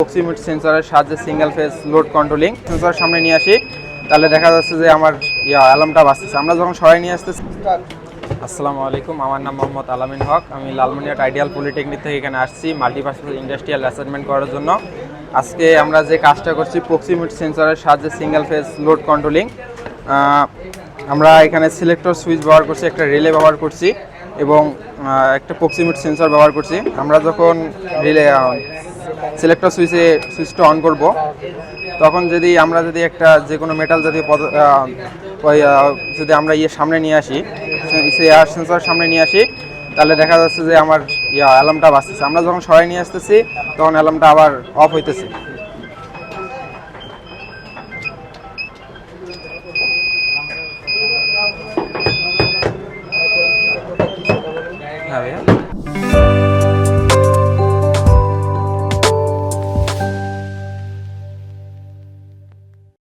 প্রক্সিমিট সেন্সরের সাহায্যে single phase load controlling sensor সামনে নিয়ে আসি, তাহলে দেখা যাচ্ছে যে আমার অ্যালার্মটা বাজতেছে। আমরা যখন সবাই নিয়ে আসতেছি। আসসালামু আলাইকুম, আমার নাম মোহাম্মদ আলামিন হক। আমি লালমনিরহাট আইডিয়াল পলিটেকনিক থেকে এখানে আসছি মাল্টিপারপাস ইন্ডাস্ট্রিয়াল অ্যাসাইনমেন্ট করার জন্য। আজকে আমরা যে কাজটা করছি প্রক্সিমিট সেন্সরের সাহায্যে সিঙ্গেল ফেজ লোড কন্ট্রোলিং। আমরা এখানে সিলেক্টর সুইচ ব্যবহার করছি, একটা রিলে ব্যবহার করছি এবং একটা প্রক্সিমিট সেন্সর ব্যবহার করছি। আমরা যখন রিলে সিলেক্টর সুইচটা অন করব, তখন যদি আমরা একটা যে কোনো মেটাল জাতীয় যদি আমরা সামনে নিয়ে আসি, এয়ার সেন্সর সামনে নিয়ে আসি, তাহলে দেখা যাচ্ছে যে আমার অ্যালার্মটা বাজতেছে। আমরা যখন সরাই নিয়ে আসতেছি তখন অ্যালার্মটা আবার অফ হইতেছে।